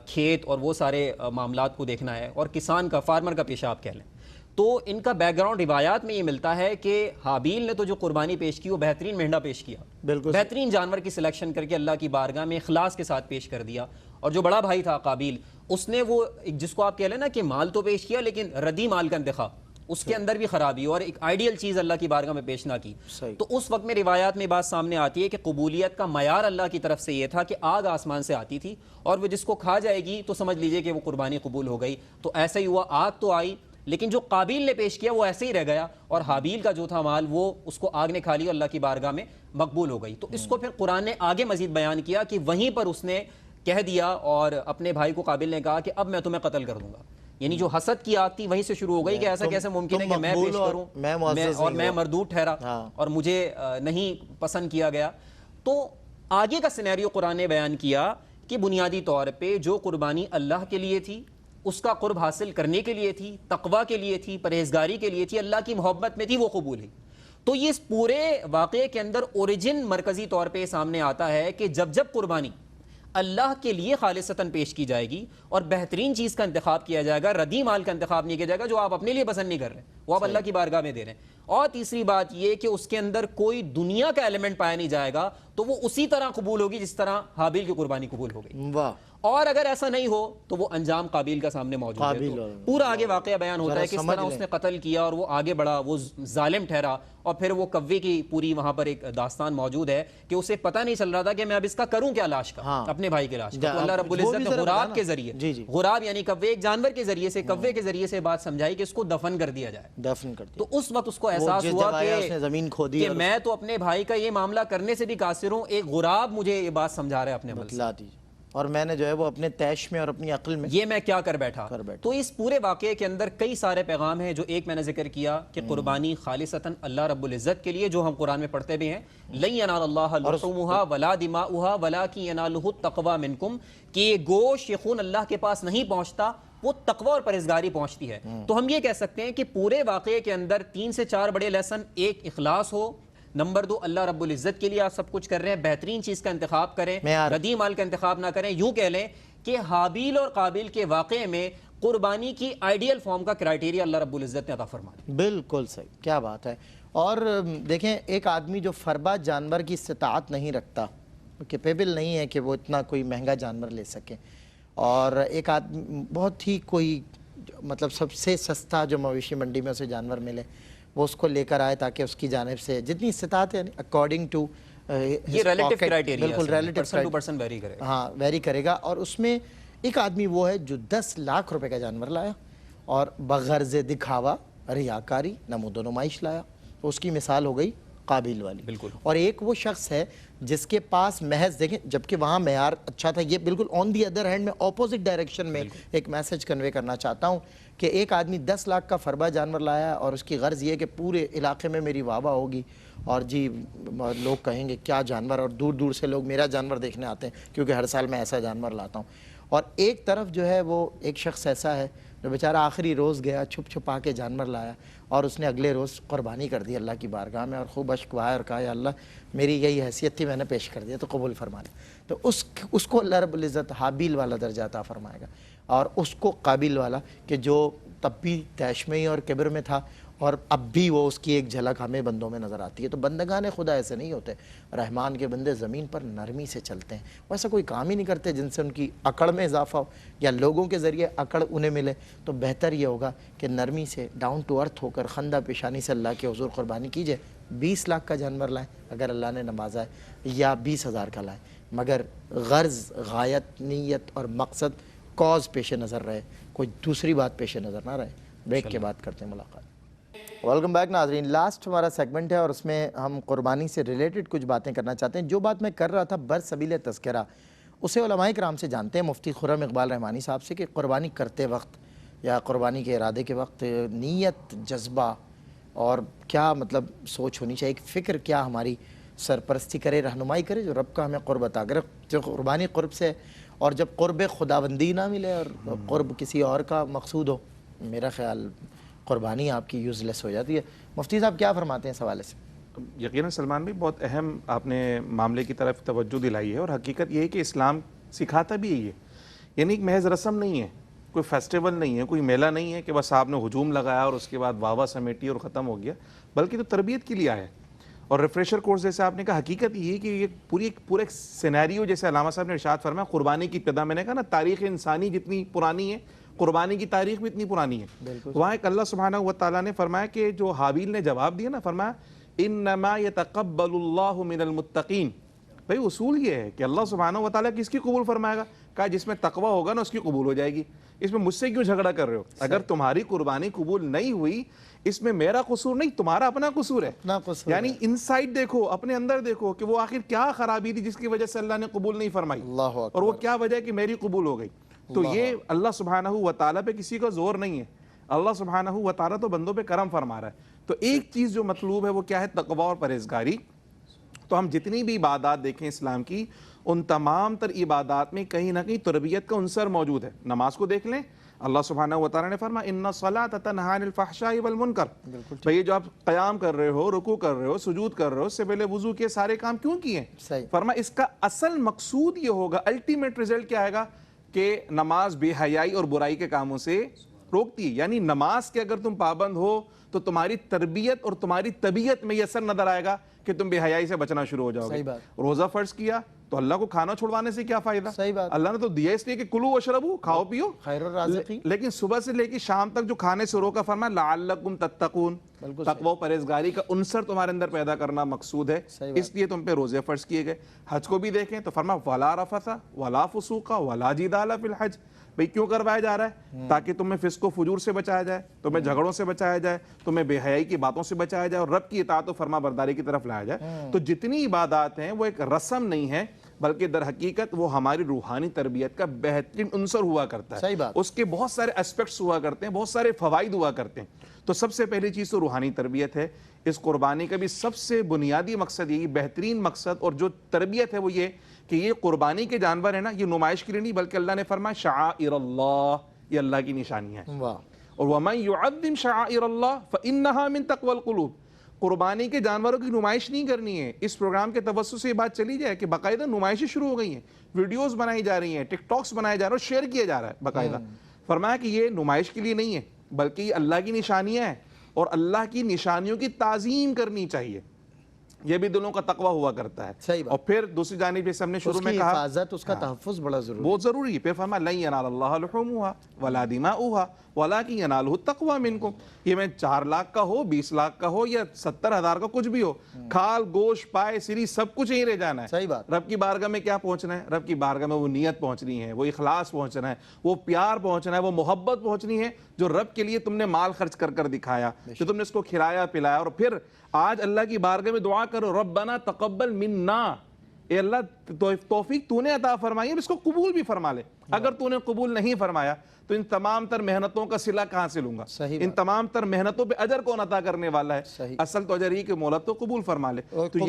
کھیت اور وہ سارے معاملات کو دیکھنا ہے، اور کسان کا، فارمر کا پیشہ آپ کہہ لیں. تو ان کا بیک گراؤنڈ روایات میں یہ ملتا ہے کہ حابیل نے تو جو قربانی پیش کی وہ بہترین مہنڈا پیش کیا، بالکل بہترین جانور کی سلیکشن کر کے اللہ کی بارگاہ میں اخلاص کے ساتھ پیش کر دیا. اور جو بڑا بھائی تھا قابیل، اس نے وہ جس کو آپ کہہ لیں نا کہ مال تو پیش کیا لیکن ردی مال کا انتخاب، اس کے اندر بھی خرابی اور ایک آئیڈیل چیز اللہ کی بارگاہ میں پیش نہ کی. تو اس وقت میں روایات میں بات سامنے آتی ہے کہ قبولیت کا معیار اللہ کی طرف سے یہ تھا کہ آگ آسمان سے آتی تھی اور وہ جس کو کھا جائے گی تو سمجھ لیجئے کہ وہ قربانی قبول ہو گئی. تو ایسا ہی ہوا، آگ تو آئی لیکن جو قابیل نے پیش کیا وہ ایسے ہی رہ گیا، اور حابیل کا جو تھا مال وہ اس کو آگ نے کھا لیا، اللہ کی بارگاہ میں مقبول ہو گئی. تو اس کو پھر قرآن نے آگے مزید بیان کیا کہ وہیں پر اس نے کہہ دیا اور اپنے بھائی کو قابل نے کہا کہ اب میں تمہیں قتل کر دوں گا. یعنی جو حسد کی آگ تھی وہیں سے شروع ہو گئی کہ ایسا کیسے ممکن ہے کہ میں پیش کروں اور میں مردود ٹھہرا اور مجھے نہیں پسند کیا گیا. تو آگے کا سینیریو قرآن نے بیان کیا کہ بنیادی طور پہ جو قربانی اللہ کے لیے تھی، اس کا قرب حاصل کرنے کے لیے تھی، تقوی کے لیے تھی، پرہیزگاری کے لیے تھی، اللہ کی محبت میں تھی، وہ قبول ہے. تو یہ اس پورے واقعے کے اندر اوریجن مرکزی طور پہ سامنے آتا ہے کہ جب جب قربانی اللہ کے لیے خالصتاً پیش کی جائے گی اور بہترین چیز کا انتخاب کیا جائے گا، ردی مال کا انتخاب نہیں کیا جائے گا جو آپ اپنے لیے پسند نہیں کر رہے، وہ آپ اللہ کی بارگاہ میں دے رہے ہیں. اور تیسری بات یہ کہ اس کے اندر کوئی دنیا کا ایلیمنٹ پایا نہیں جائے گا تو وہ اسی طرح قبول ہوگی جس طرح حابیل کی قربانی قبول ہو گئی. واہ. اور اگر ایسا نہیں ہو تو وہ انجام قابیل کا سامنے موجود ہے. تو پورا آگے واقعہ بیان ہوتا ہے کہ کس طرح اس نے قتل کیا اور وہ آگے بڑھا، وہ ظالم ٹھہرا، اور پھر وہ کوے کی پوری وہاں پر ایک داستان موجود ہے کہ اسے پتہ نہیں چل رہا تھا کہ میں اب اس کا کروں کیا لاش کا، اپنے بھائی کے لاش کا. تو اللہ رب العزت نے غراب کے ذریعے، غراب یعنی کوے، ایک جانور کے ذریعے سے، کوے کے ذریعے سے بات سمجھائی کہ اس کو دفن کر دیا جائے. دفن کر دیا. تو اس وقت اس کو احساس ہوا کہ میں تو اپنے بھائی کا یہ معاملہ کرنے سے بھی قاصر ہوں، ایک غراب مجھے یہ بات سمجھا رہا ہے اپنے بتلا دیجیے، اور میں نے جو ہے وہ اپنے تیش میں اور اپنی عقل میں یہ میں کیا کر بیٹھا. تو اس پورے واقعے کے اندر کئی سارے پیغام ہیں. جو ایک میں نے ذکر کیا کہ قربانی خالصتاً اللہ رب العزت کے لیے، جو ہم قرآن میں پڑھتے بھی ہیں، لن ینال اللہ لحومها ولا دماؤها ولکن ینالہ التقوی منکم، کہ یہ گوشت، یہ خون اللہ کے پاس نہیں پہنچتا، وہ تقوی اور پرہیزگاری پہنچتی ہے. تو ہم یہ کہہ سکتے ہیں کہ پورے واقعے کے اندر 3 سے 4 بڑے لیسن. ایک، اخلاص ہو. نمبر 2، اللہ رب العزت کے لیے آپ سب کچھ کر رہے ہیں، بہترین چیز کا انتخاب کریں، ردی مال کا انتخاب نہ کریں. یوں کہہ لیں کہ حابیل اور قابیل کے واقعے میں قربانی کی آئیڈیل فارم کا کرائیٹیریا اللہ رب العزت نے عطا فرمایا. بالکل صحیح، کیا بات ہے. اور دیکھیں، ایک آدمی جو فربا جانور کی استطاعت نہیں رکھتا، کیپیبل نہیں ہے کہ وہ اتنا کوئی مہنگا جانور لے سکے، اور ایک آدمی بہت ہی کوئی مطلب سب سے سستا جو مویشی منڈی میں اسے جانور ملے وہ اس کو لے کر آئے تاکہ اس کی جانب سے جتنی استطاعت ہے اکارڈنگ ٹو یہ ریلیٹیو کرائیٹیریا، بالکل relative person to person vary کرے گا. ہاں، ویری کرے گا. اور اس میں ایک آدمی وہ ہے جو 10 لاکھ روپے کا جانور لایا اور بغرض دکھاوا، ریاکاری، نمود و نمائش لایا. تو اس کی مثال ہو گئی قابل والی. بالکل. اور ایک وہ شخص ہے جس کے پاس محض، دیکھیں جبکہ وہاں معیار اچھا تھا، یہ بالکل آن دی ادر ہینڈ میں اپوزٹ ڈائریکشن میں ایک میسج کنوے کرنا چاہتا ہوں کہ ایک آدمی 10 لاکھ کا فربا جانور لایا اور اس کی غرض یہ کہ پورے علاقے میں میری واہ واہ ہوگی اور جی لوگ کہیں گے کیا جانور، اور دور دور سے لوگ میرا جانور دیکھنے آتے ہیں کیونکہ ہر سال میں ایسا جانور لاتا ہوں. اور ایک طرف جو ہے وہ ایک شخص ایسا ہے جو بیچارہ آخری روز گیا، چھپ چھپا کے جانور لایا اور اس نے اگلے روز قربانی کر دی اللہ کی بارگاہ میں اور خوب اشک بہائے اور کہا یا اللہ میری یہی حیثیت تھی، میں نے پیش کر دیا تو قبول فرما لے. تو اس کو اللہ رب العزت حابیل والا درجہ عطا فرمائے گا، اور اس کو قابل والا کہ جو تب بھی تیش میں ہی اور کبر میں تھا اور اب بھی وہ اس کی ایک جھلک ہمیں بندوں میں نظر آتی ہے. تو بندگان خدا ایسے نہیں ہوتے. رحمان کے بندے زمین پر نرمی سے چلتے ہیں، وہ ایسا کوئی کام ہی نہیں کرتے جن سے ان کی اکڑ میں اضافہ ہو یا لوگوں کے ذریعے اکڑ انہیں ملے. تو بہتر یہ ہوگا کہ نرمی سے ڈاؤن ٹو ارتھ ہو کر خندہ پیشانی سے اللہ کے حضور قربانی کیجئے. 20 لاکھ کا جانور لائیں اگر اللہ نے نوازا ہے، یا 20,000 کا لائیں، مگر غرض، غایت، نیت اور مقصد، کاز پیش نظر رہے، کوئی دوسری بات پیش نظر نہ رہے. بریک کے بعد کرتے ہیں ملاقات. ویلکم بیک ناظرین. لاسٹ ہمارا سیگمنٹ ہے اور اس میں ہم قربانی سے ریلیٹڈ کچھ باتیں کرنا چاہتے ہیں. جو بات میں کر رہا تھا برسبیل تذکرہ، اسے علماء کرام سے جانتے ہیں، مفتی خرم اقبال رحمانی صاحب سے، کہ قربانی کرتے وقت یا قربانی کے ارادے کے وقت نیت، جذبہ اور کیا مطلب سوچ ہونی چاہیے، ایک فکر کیا ہماری سرپرستی کرے، رہنمائی کرے، جو رب کا ہمیں قرب عطا کرے. جو قربانی قرب سے، اور جب قرب خداوندی نہ ملے اور قرب کسی اور کا مقصود ہو، میرا خیال قربانی آپ کی یوز لیس ہو جاتی ہے. مفتی صاحب کیا فرماتے ہیں اس حوالے سے؟ یقیناً سلمان بھائی بہت اہم آپ نے معاملے کی طرف توجہ دلائی ہے، اور حقیقت یہ ہے کہ اسلام سکھاتا بھی یہی ہے. یعنی ایک محض رسم نہیں ہے، کوئی فیسٹیول نہیں ہے، کوئی میلہ نہیں ہے کہ بس آپ نے ہجوم لگایا اور اس کے بعد واہ واہ سمیٹی اور ختم ہو گیا، بلکہ تو تربیت کے لیے آیا ہے. اور ریفریشر کورس جیسے آپ نے کہا، حقیقت یہ ہے کہ یہ پورا ایک سینیریو، جیسے علامہ صاحب نے ارشاد فرمایا قربانی کی ابتدا، میں نے کہا نا تاریخ انسانی جتنی پرانی ہے، قربانی کی تاریخ بھی اتنی پرانی ہے. وہاں ایک اللہ سبحانہ و تعالیٰ نے فرمایا کہ جو حابیل نے جواب دیا نا، فرمایا انما یتقبل اللہ من المتقین. بھئی اصول یہ ہے کہ اللہ سبحانہ و تعالیٰ کس کی قبول فرمائے گا؟ کہا جس میں تقوی ہوگا نا اس کی قبول ہو جائے گی. اس میں مجھ سے کیوں جھگڑا کر رہے ہو؟ اگر تمہاری قربانی قبول نہیں ہوئی، اس میں میرا قصور نہیں، تمہارا اپنا قصور ہے. یعنی انسائٹ دیکھو، اپنے اندر دیکھو کہ وہ آخر کیا خرابی تھی جس کی وجہ سے اللہ نے قبول نہیں فرمائی، اور وہ کیا وجہ ہے کہ میری قبول ہو گئی. تو یہ اللہ سبحانہ و تعالیٰ پہ کسی کا زور نہیں ہے، اللہ سبحانہ و تعالیٰ تو بندوں پہ کرم فرما رہا ہے. تو ایک چیز جو مطلوب ہے وہ کیا ہے؟ تقوی اور پرہیزگاری. تو ہم جتنی بھی عبادات دیکھیں اسلام کی، ان تمام تر عبادات میں کہیں نہ کہیں تربیت کا عنصر موجود ہے. نماز کو دیکھ لیں، اللہ سبحانہ و تعالیٰ نے فرمایا ان الصلاۃ تنہی عن الفحشاء والمنکر. بھئی جو آپ قیام کر رہے ہو، رکوع کر رہے ہو، سجود کر رہے ہو، اس سے پہلے وضو کے سارے کام کیوں کیے؟ فرمایا اس کا اصل مقصود یہ ہوگا، الٹیمیٹ رزلٹ کیا آئے گا؟ کہ نماز بے حیائی اور برائی کے کاموں سے روکتی ہے. یعنی نماز کے اگر تم پابند ہو تو تمہاری تربیت اور تمہاری طبیعت میں یہ اثر نظر آئے گا کہ تم بے حیائی سے بچنا شروع ہو جاؤ گے. روزہ فرض کیا تو اللہ کو کھانا چھوڑوانے سے کیا فائدہ؟ اللہ نے تو دیا اس لیے کہ کلو وشربو، کھاؤ پیو، خیر الرازقین. لیکن صبح سے لے کے شام تک جو کھانے سے روکا، فرمایا لعلکم تتقون. تقوی و پرہیزگاری کا عنصر تمہارے اندر پیدا کرنا مقصود ہے، اس لیے تم پہ روزے فرض کیے گئے. حج کو بھی دیکھیں تو فرمایا ولا رفث ولا فسوق ولا جدال فی الحج. بھئی کیوں کروایا جا رہا ہے؟ تاکہ تمہیں فسق و فجور سے بچایا جائے، تمہیں جھگڑوں سے بچایا جائے، تمہیں بے حیائی کی باتوں سے بچایا جائے، اور رب کی اطاعت و فرما برداری کی طرف لایا جائے. تو جتنی عبادات ہیں وہ ایک رسم نہیں ہے، بلکہ در حقیقت وہ ہماری روحانی تربیت کا بہترین عنصر ہوا کرتا ہے. اس کے بہت سارے اسپیکٹس ہوا کرتے ہیں، بہت سارے فوائد ہوا کرتے ہیں. تو سب سے پہلی چیز تو روحانی تربیت ہے. اس قربانی کا بھی سب سے بنیادی مقصد یہی، بہترین مقصد اور جو تربیت ہے وہ یہ کہ یہ قربانی کے جانور ہیں نا، یہ نمائش کے لیے نہیں، بلکہ اللہ نے فرمایا شعائر اللہ، یہ اللہ کی نشانیاں ہیں. اور وَمَن يُعَظِّمْ شَعَائِرَ اللَّهِ فَإِنَّهَا مِن تَقْوَى الْقُلُوبِ. قربانی کے جانوروں کی نمائش نہیں کرنی ہے. اس پروگرام کے توسط سے یہ بات چلی جائے کہ باقاعدہ نمائشیں شروع ہو گئی ہیں، ویڈیوز بنائی جا رہی ہیں، ٹک ٹاکس بنائے جا رہے ہیں، شیئر کیا جا رہا ہے باقاعدہ. فرمایا کہ یہ نمائش کے لیے نہیں ہے، بلکہ یہ اللہ کی نشانیاں ہیں، اور اللہ کی نشانیوں کی تعظیم کرنی چاہیے. یہ بھی دلوں کا تقوی ہوا کرتا ہے. اور پھر دوسری جانب جیسے ہم نے شروع میں کہا، حفاظت، اس کا تحفظ بڑا ضروری، بہت ضروری ہے. پھر فرمایا لن ینال اللہ لحومها ولا دماؤها ولکن ینالہ التقوی منکم. یہ میں 4 لاکھ کا ہو، 20 لاکھ کا ہو، یا 70,000 کا کچھ بھی ہو، کھال گوشت پائے سری سب کچھ یہیں رہ جانا ہے. صحیح بات. رب کی بارگاہ میں کیا پہنچنا ہے؟ رب کی بارگاہ میں وہ نیت پہنچنی ہے، وہ اخلاص پہنچنا ہے، وہ پیار پہنچنا ہے، وہ محبت پہنچنی ہے جو رب کے لیے تم نے مال خرچ کر کر دکھایا، جو تم نے اس کو کھلایا پلایا. اور پھر آج اللہ کی بارگاہ میں دعا کرو، ربنا تقبل منا، اے اللہ توفیق تو نے عطا فرمائی ہے، اس کو قبول بھی فرما لے. اگر تو نے قبول نہیں فرمایا تو ان تمام تر محنتوں کا صلہ کہاں سے لوں گا؟ ان تمام تر محنتوں پہ اجر کون عطا کرنے والا ہے؟ اصل تو اجر ہی کہ مولا تو قبول فرما لے. تو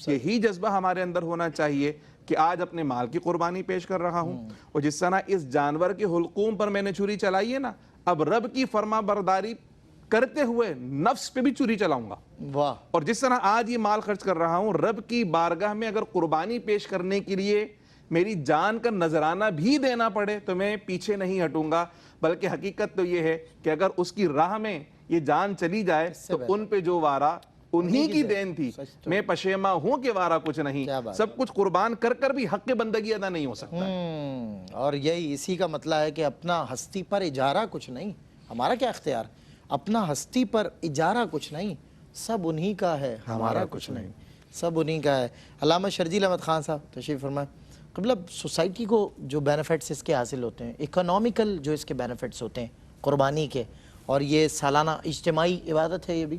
یہی جذبہ ہمارے اندر ہونا چاہیے کہ آج اپنے مال کی قربانی پیش کر رہا ہوں، اور جس طرح اس جانور کے حلقوم پر میں نے چھری چلائی ہے نا، اب رب کی فرما برداری کرتے ہوئے نفس پہ بھی چھری چلاؤں گا. اور جس طرح آج یہ مال خرچ کر رہا ہوں، رب کی بارگاہ میں اگر قربانی پیش کرنے کے لیے میری جان کا نذرانہ بھی دینا پڑے تو میں پیچھے نہیں ہٹوں گا. بلکہ حقیقت تو یہ ہے کہ اگر اس کی راہ میں یہ جان چلی جائے تو ان پہ جو وارا انہی کی دین تھی، میں پشیماں ہوں کہ وارا کچھ نہیں. سب کچھ قربان کر کر بھی حق بندگی ادا نہیں ہو سکتا. اور یہی اسی کا مطلب ہے کہ اپنا ہستی پر اجارہ کچھ نہیں، ہمارا کیا اختیار، اپنا ہستی پر اجارہ کچھ نہیں، سب انہی کا ہے، ہمارا کچھ نہیں، سب انہی کا ہے. علامہ شرجیل احمد خان صاحب تشریف فرمائیں. قبلہ سوسائٹی کو جو بینیفٹس اس کے حاصل ہوتے ہیں، اکنومیکل جو اس کے بینیفٹس ہوتے ہیں قربانی کے، اور یہ سالانہ اجتماعی عبادت ہے یہ بھی،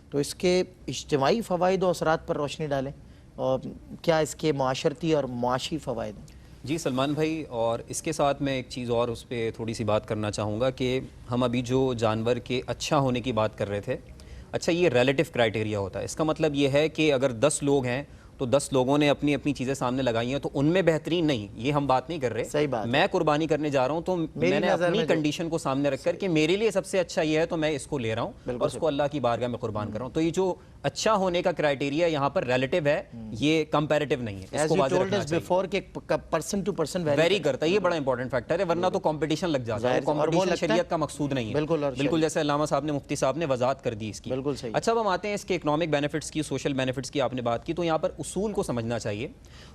تو اس کے اجتماعی فوائد و اثرات پر روشنی ڈالیں. اور کیا اس کے معاشرتی اور معاشی فوائد ہیں؟ جی سلمان بھائی، اور اس کے ساتھ میں ایک چیز اور اس پہ تھوڑی سی بات کرنا چاہوں گا کہ ہم ابھی جو جانور کے اچھا ہونے کی بات کر رہے تھے، اچھا یہ ریلیٹو کرائٹیریا ہوتا ہے. اس کا مطلب یہ ہے کہ اگر 10 لوگ ہیں تو 10 لوگوں نے اپنی اپنی چیزیں سامنے لگائی ہیں تو ان میں بہترین نہیں، یہ ہم بات نہیں کر رہے. صحیح بات ہے. میں قربانی کرنے جا رہا ہوں تو میں نے اپنی کنڈیشن کو سامنے رکھ کر کہ میرے لیے سب سے اچھا یہ ہے تو میں اس کو لے رہا ہوں اور اس کو اللہ کی بارگاہ میں قربان کر رہا ہوں. تو یہ جو اچھا ہونے کا کرائٹیریا یہاں پر ریلیٹو ہے، یہ کمپیریٹیو نہیں ہے. اس کو واضح رکھنا چاہیے. پرسن ٹو پرسن ویری کرتا ہے، یہ بڑا امپورٹنٹ فیکٹر ہے، ورنہ تو کمپٹیشن لگ جاتا ہے. کمپٹیشن شریعت کا مقصود نہیں ہے. بالکل جیسے علامہ صاحب نے، مفتی صاحب نے وضاحت کر دی اس کی. بالکل صحیح. اچھا اب ہم آتے ہیں اس کے اکنامک بینیفٹس کی، سوشل بینیفٹس کی آپ نے بات کی. تو یہاں پر اصول کو سمجھنا چاہیے.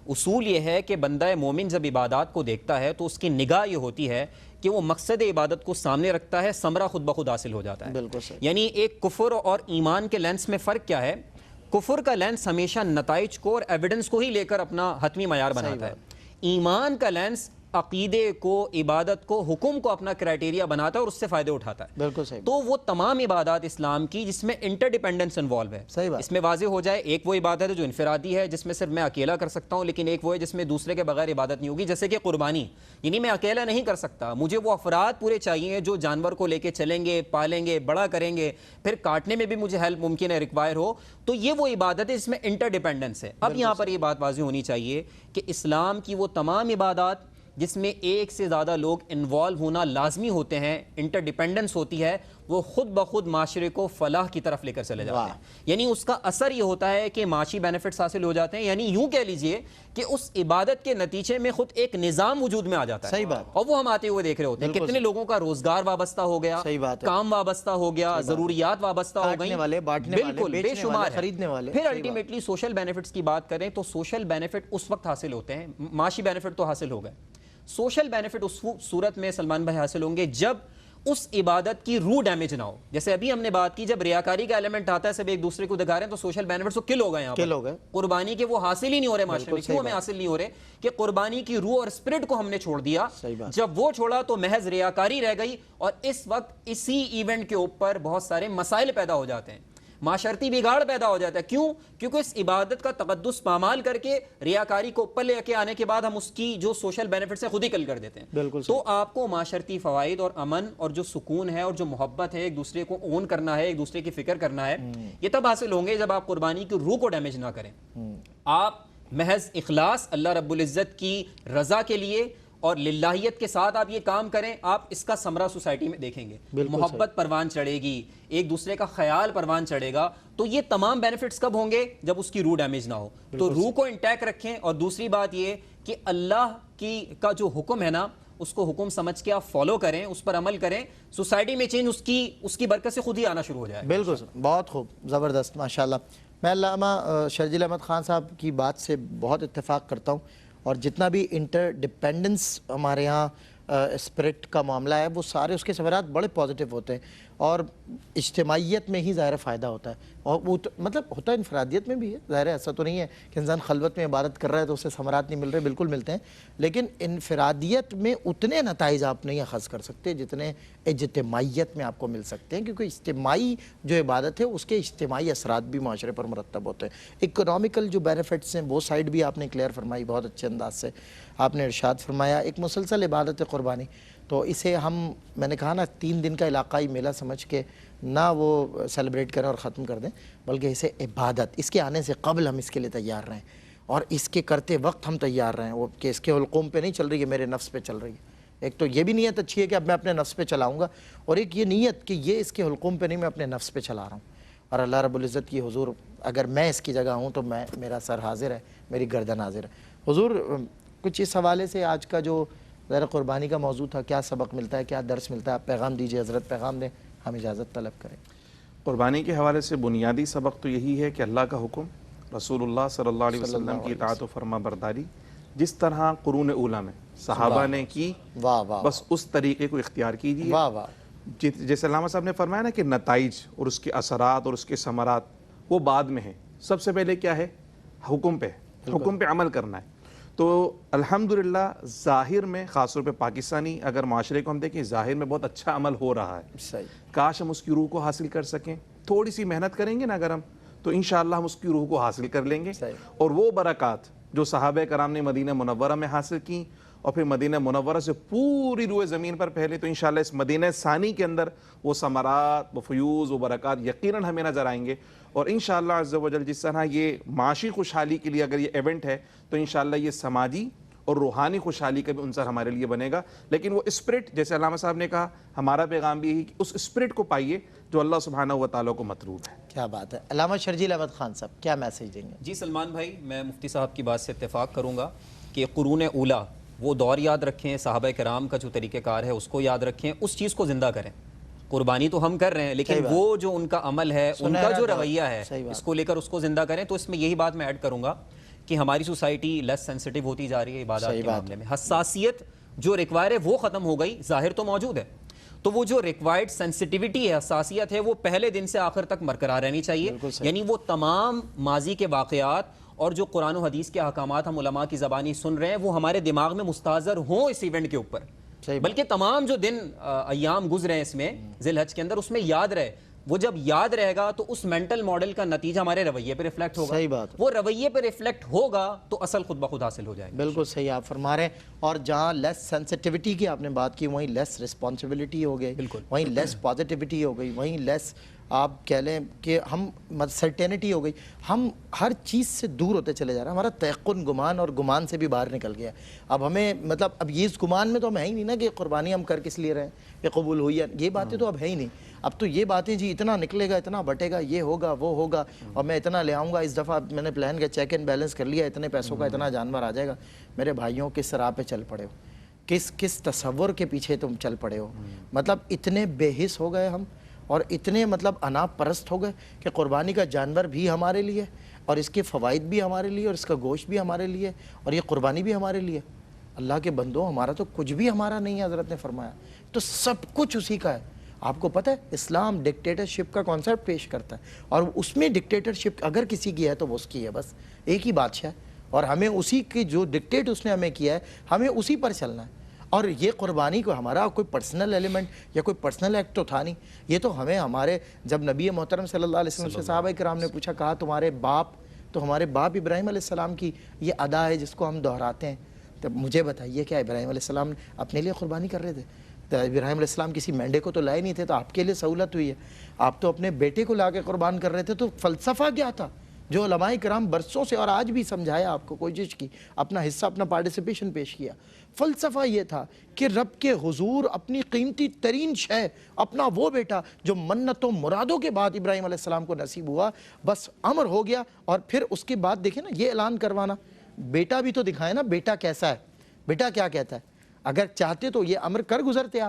اصول یہ ہے کہ بندہ مومن جب عبادات کو دیکھتا ہے تو اس کی نگاہ یہ ہوتی ہے کہ وہ مقصد عبادت کو سامنے رکھتا ہے، ثمرہ خود بخود حاصل ہو جاتا ہے. بالکل صحیح. یعنی ایک کفر اور ایمان کے لینس میں فرق کیا ہے؟ کفر کا لینس ہمیشہ نتائج کو اور ایویڈنس کو ہی لے کر اپنا حتمی معیار بناتا ہے. ایمان کا لینس عقیدے کو، عبادت کو، حکم کو اپنا کرائٹیریا بناتا ہے اور اس سے فائدے اٹھاتا ہے. بالکل صحیح. تو وہ تمام عبادات اسلام کی جس میں انٹر ڈیپینڈنس انوالو ہے، صحیح بات. اس میں واضح ہو جائے. ایک وہ عبادت ہے جو انفرادی ہے، جس میں صرف میں اکیلا کر سکتا ہوں، لیکن ایک وہ ہے جس میں دوسرے کے بغیر عبادت نہیں ہوگی، جیسے کہ قربانی. یعنی میں اکیلا نہیں کر سکتا، مجھے وہ افراد پورے چاہیے جو جانور کو لے کے چلیں گے، پالیں گے، بڑا کریں گے، پھر کاٹنے میں بھی مجھے ہیلپ ممکن ہے ریکوائر ہو. تو یہ وہ عبادت ہے جس میں انٹر ڈیپینڈنس ہے. اب یہاں پر یہ بات واضح ہونی چاہیے کہ اسلام کی وہ تمام عبادات جس میں ایک سے زیادہ لوگ انوالو ہونا لازمی ہوتے ہیں، انٹر ڈیپینڈنس ہوتی ہے، وہ خود بخود معاشرے کو فلاح کی طرف لے کر چلے جاتے ہیں. یعنی اس کا اثر یہ ہوتا ہے کہ معاشی بینیفٹس حاصل ہو جاتے ہیں. یعنی یوں کہہ لیجئے کہ اس عبادت کے نتیجے میں خود ایک نظام وجود میں آ جاتا ہے. صحیح بات. اور وہ ہم آتے ہوئے دیکھ رہے ہوتے ہیں کتنے لوگوں کا روزگار وابستہ ہو گیا، کام وابستہ ہو گیا، ضروریات وابستہ ہو گئیں، بالکل بے شمار خریدنے والے. پھر الٹیمیٹلی سوشل بینیفٹس کی بات کریں تو سوشل بینیفٹ اس وقت حاصل ہوتے ہیں، معاشی بینیفٹ تو حاصل ہو گئے، سوشل بینیفٹ اس صورت میں سلمان بھائی حاصل ہوں گے جب اس عبادت کی روح ڈیمیج نہ ہو. جیسے ابھی ہم نے بات کی، جب ریاکاری کا ایلیمنٹ آتا ہے، سب ایک دوسرے کو دکھا رہے ہیں تو سوشل بینیفٹس کل ہو گئے. یہاں پر قربانی کے وہ حاصل ہی نہیں ہو رہے معاشرے میں. کیوں ہمیں حاصل نہیں ہو رہے؟ کہ قربانی کی روح اور اسپرٹ کو ہم نے چھوڑ دیا. جب وہ چھوڑا تو محض ریاکاری رہ گئی، اور اس وقت اسی ایونٹ کے اوپر بہت سارے مسائل پیدا ہو جاتے ہیں، معاشرتی بگاڑ پیدا ہو جاتا ہے. کیوں؟ کیونکہ اس عبادت کا تقدس پامال کر کے ریاکاری کو اوپر لے کے آنے کے بعد ہم اس کی جو سوشل بینیفٹس ہیں خود ہی کل کر دیتے ہیں. تو آپ کو معاشرتی فوائد اور امن اور جو سکون ہے اور جو محبت ہے، ایک دوسرے کو اون کرنا ہے، ایک دوسرے کی فکر کرنا ہے، یہ تب حاصل ہوں گے جب آپ قربانی کی روح کو ڈیمیج نہ کریں. آپ محض اخلاص اللہ رب العزت کی رضا کے لیے اور للہیت کے ساتھ آپ یہ کام کریں، آپ اس کا ثمرہ سوسائٹی میں دیکھیں گے. محبت پروان چڑھے گی، ایک دوسرے کا خیال پروان چڑھے گا. تو یہ تمام بینیفٹس کب ہوں گے؟ جب اس کی روح ڈیمیج نہ ہو. تو روح کو انٹیک رکھیں. اور دوسری بات یہ کہ اللہ کا جو حکم ہے نا، اس کو حکم سمجھ کے آپ فالو کریں، اس پر عمل کریں. سوسائٹی میں چینج اس کی برکت سے خود ہی آنا شروع ہو جائے. بالکل بہت خوب، زبردست، ماشاءاللہ. میں علامہ شرجیل احمد خان صاحب کی بات سے بہت اتفاق کرتا ہوں، اور جتنا بھی انٹر ڈیپینڈنس ہمارے ہاں اسپرٹ کا معاملہ ہے، وہ سارے اس کے ثمرات بڑے پازیٹیو ہوتے ہیں، اور اجتماعیت میں ہی ظاہر فائدہ ہوتا ہے. اور وہ مطلب ہوتا ہے انفرادیت میں بھی ہے، ظاہر ایسا تو نہیں ہے کہ انسان خلوت میں عبادت کر رہا ہے تو اسے ثمرات نہیں مل رہے، بالکل ملتے ہیں. لیکن انفرادیت میں اتنے نتائج آپ نہیں اخذ کر سکتے جتنے اجتماعیت میں آپ کو مل سکتے ہیں، کیونکہ اجتماعی جو عبادت ہے اس کے اجتماعی اثرات بھی معاشرے پر مرتب ہوتے ہیں. اکنامیکل جو بینیفٹس ہیں وہ سائڈ بھی آپ نے کلیئر فرمائی بہت اچھے انداز سے. آپ نے ارشاد فرمایا ایک مسلسل عبادت قربانی، تو اسے میں نے کہا نا 3 دن کا علاقائی میلہ سمجھ کے نہ وہ سیلیبریٹ کریں اور ختم کر دیں، بلکہ اسے عبادت، اس کے آنے سے قبل ہم اس کے لیے تیار رہیں، اور اس کے کرتے وقت ہم تیار رہیں. وہ کہ اس کے حلقوم پہ نہیں چل رہی ہے، میرے نفس پہ چل رہی ہے. ایک تو یہ بھی نیت اچھی ہے کہ اب میں اپنے نفس پہ چلاؤں گا، اور ایک یہ نیت کہ یہ اس کے حلقوم پہ نہیں، میں اپنے نفس پہ چلا رہا ہوں. اور اللہ رب العزت کی حضور اگر میں اس کی جگہ ہوں تو میرا سر حاضر ہے، میری گردن حاضر ہے. حضور کچھ اس حوالے سے آج کا جو ذرا قربانی کا موضوع تھا، کیا سبق ملتا ہے، کیا درس ملتا ہے؟ آپ پیغام دیجئے حضرت، پیغام دیں، ہم اجازت طلب کریں. قربانی کے حوالے سے بنیادی سبق تو یہی ہے کہ اللہ کا حکم، رسول اللہ صلی اللہ علیہ وسلم کی اطاعت و فرما برداری، جس طرح قرون اولیٰ میں صحابہ نے کی، بس اس طریقے کو اختیار کیجیے. جیسے علامہ صاحب نے فرمایا نا کہ نتائج اور اس کے اثرات اور اس کے ثمرات وہ بعد میں ہیں، سب سے پہلے کیا ہے؟ حکم پہ عمل کرنا ہے. تو الحمدللہ ظاہر میں، خاص طور پہ پاکستانی اگر معاشرے کو ہم دیکھیں، ظاہر میں بہت اچھا عمل ہو رہا ہے. کاش ہم اس کی روح کو حاصل کر سکیں. تھوڑی سی محنت کریں گے نا اگر ہم، تو انشاءاللہ ہم اس کی روح کو حاصل کر لیں گے، صحیح. اور وہ برکات جو صحابہ کرام نے مدینہ منورہ میں حاصل کی اور پھر مدینہ منورہ سے پوری روئے زمین پر پھیلے، تو انشاءاللہ اس مدینہ ثانی کے اندر وہ ثمرات، وہ فیوز، وہ برکات یقیناً ہمیں نظر آئیں گے. اور انشاءاللہ عز و جل جس طرح یہ معاشی خوشحالی کے لیے اگر یہ ایونٹ ہے تو انشاءاللہ یہ سماجی اور روحانی خوشحالی کا بھی عنصر ہمارے لیے بنے گا. لیکن وہ اسپرٹ، جیسے علامہ صاحب نے کہا، ہمارا پیغام بھی یہی کہ اس اسپرٹ کو پائیے جو اللہ سبحانہ و تعالیٰ کو مطلوب ہے. کیا بات ہے. علامہ شرجیل احمد خان صاحب کیا میسیج دیں گے؟ جی سلمان بھائی، میں مفتی صاحب کی بات سے اتفاق کروں گا کہ قرون اولا وہ دور یاد رکھیں، صحابہ کرام کا جو طریقہ کار ہے اس کو یاد رکھیں، اس چیز کو زندہ کریں. قربانی تو ہم کر رہے ہیں لیکن وہ جو ان کا عمل ہے، ان کا جو رویہ ہے، اس کو لے کر اس کو زندہ کریں. تو اس میں یہی بات میں ایڈ کروں گا کہ ہماری سوسائٹی لیس سینسٹیو ہوتی جا رہی ہے عبادات کے معاملے میں. حساسیت جو ریکوائر ہے وہ ختم ہو گئی، ظاہر تو موجود ہے. تو وہ جو ریکوائرڈ سینسٹیوٹی ہے، حساسیت ہے، وہ پہلے دن سے آخر تک برقرار رہنی چاہیے. یعنی وہ تمام ماضی کے واقعات اور جو قرآن و حدیث کے احکامات ہم علماء کی زبانی سن رہے ہیں وہ ہمارے دماغ میں مستحضر ہوں اس ایونٹ کے اوپر. بلکہ تمام جو دن ایام گزرے ہیں اس میں ذی الحج کے اندر، اس میں یاد رہے. وہ جب یاد رہے گا تو اس مینٹل ماڈل کا نتیجہ ہمارے رویے پہ ریفلیکٹ ہوگا. صحیح بات. وہ رویے پہ ریفلیکٹ ہوگا تو اصل خود بخود حاصل ہو جائے گا. بالکل صحیح آپ فرما رہے ہیں. اور جہاں لیس سینسٹیوٹی کی آپ نے بات کی وہیں لیس رسپانسبلٹی ہو گئی، وہیں لیس پازیٹیوٹی ہو گئی، وہیں لیس آپ کہہ لیں کہ ہم سرٹینٹی ہو گئی. ہم ہر چیز سے دور ہوتے چلے جا رہے ہیں. ہمارا تیقن گمان اور گمان سے بھی باہر نکل گیا. اب ہمیں مطلب اب یہ اس گمان میں تو ہم ہے ہی نہیں نا کہ قربانی ہم کر کس لیے رہے ہیں، یہ قبول ہوئی ہے، یہ باتیں تو اب ہے ہی نہیں. اب تو یہ باتیں جی اتنا نکلے گا، اتنا بٹے گا، یہ ہوگا وہ ہوگا، اور میں اتنا لے آؤں گا، اس دفعہ میں نے پلان کا چیک اینڈ بیلنس کر لیا، اتنے پیسوں کا اتنا جانور آ جائے گا. میرے بھائیوں کس راہ پہ چل پڑے ہو، کس تصور کے پیچھے تم چل پڑے ہو. مطلب اتنے بے حس ہو گئے ہم، اور اتنے مطلب اناپ پرست ہو گئے کہ قربانی کا جانور بھی ہمارے لیے، اور اس کے فوائد بھی ہمارے لیے، اور اس کا گوشت بھی ہمارے لیے، اور یہ قربانی بھی ہمارے لیے. اللہ کے بندوں، ہمارا تو کچھ بھی ہمارا نہیں ہے. حضرت نے فرمایا تو سب کچھ اسی کا ہے. آپ کو پتہ ہے اسلام ڈکٹیٹرشپ کا کانسیپٹ پیش کرتا ہے، اور اس میں ڈکٹیٹرشپ اگر کسی کی ہے تو وہ اس کی ہے، بس ایک ہی بادشاہ ہے، اور ہمیں اسی کی جو ڈکٹیٹ اس نے ہمیں کیا ہے ہمیں اسی پر چلنا ہے. اور یہ قربانی کو ہمارا کوئی پرسنل ایلیمنٹ یا کوئی پرسنل ایکٹ تو تھا نہیں. یہ تو ہمیں ہمارے جب نبی محترم صلی اللہ علیہ وسلم سے صحابہ کرام نے پوچھا، کہا تمہارے باپ، تو ہمارے باپ ابراہیم علیہ السلام کی یہ ادا ہے جس کو ہم دہراتے ہیں. تو مجھے بتائیے کیا ابراہیم علیہ السلام اپنے لیے قربانی کر رہے تھے؟ تو ابراہیم علیہ السلام کسی مینڈے کو تو لائے نہیں تھے، تو آپ کے لیے سہولت ہوئی ہے. آپ تو اپنے بیٹے کو لا کے قربان کر رہے تھے. تو فلسفہ کیا تھا جو علماء کرام برسوں سے اور آج بھی سمجھایا، آپ کو کوشش کی، اپنا حصہ، اپنا پارٹیسپیشن پیش کیا. فلسفہ یہ تھا کہ رب کے حضور اپنی قیمتی ترین شے، اپنا وہ بیٹا جو منتوں مرادوں کے بعد ابراہیم علیہ السلام کو نصیب ہوا، بس امر ہو گیا. اور پھر اس کے بعد دیکھیں نا یہ اعلان کروانا، بیٹا بھی تو دکھائے نا بیٹا کیسا ہے، بیٹا کیا کہتا ہے. اگر چاہتے تو یہ امر کر گزرتے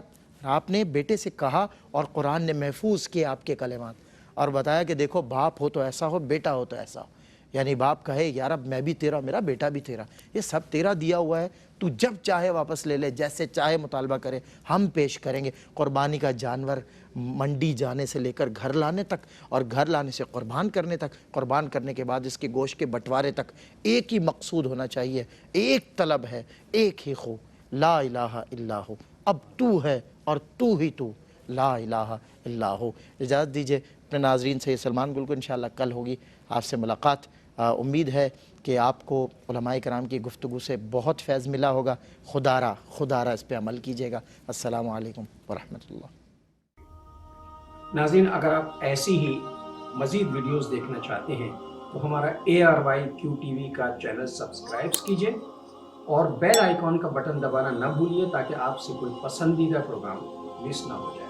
آپ نے بیٹے سے کہا، اور قرآن نے محفوظ کیے آپ کے کلمات اور بتایا کہ دیکھو باپ ہو تو ایسا ہو، بیٹا ہو تو ایسا ہو. یعنی باپ کہے یا رب میں بھی تیرا، میرا بیٹا بھی تیرا، یہ سب تیرا دیا ہوا ہے، تو جب چاہے واپس لے لے، جیسے چاہے مطالبہ کرے، ہم پیش کریں گے. قربانی کا جانور منڈی جانے سے لے کر گھر لانے تک، اور گھر لانے سے قربان کرنے تک، قربان کرنے کے بعد اس کے گوشت کے بٹوارے تک ایک ہی مقصود ہونا چاہیے، ایک طلب ہے، ایک ہی خو، لا الہ الا ہو. اب تو ہے اور تو ہی تو، لا الہ الا ہو. اجازت دیجئے اپنے ناظرین سے. سلمان گل کو انشاءاللہ کل ہوگی آپ سے ملاقات. امید ہے کہ آپ کو علماء کرام کی گفتگو سے بہت فیض ملا ہوگا. خدا را اس پہ عمل کیجیے گا. السلام علیکم ورحمۃ اللہ. ناظرین، اگر آپ ایسی ہی مزید ویڈیوز دیکھنا چاہتے ہیں تو ہمارا ARYQ-TV کا چینل سبسکرائب کیجئے اور بیل آئیکن کا بٹن دبانا نہ بھولیے تاکہ آپ سے کوئی پسندیدہ پروگرام مس نہ ہو جائے.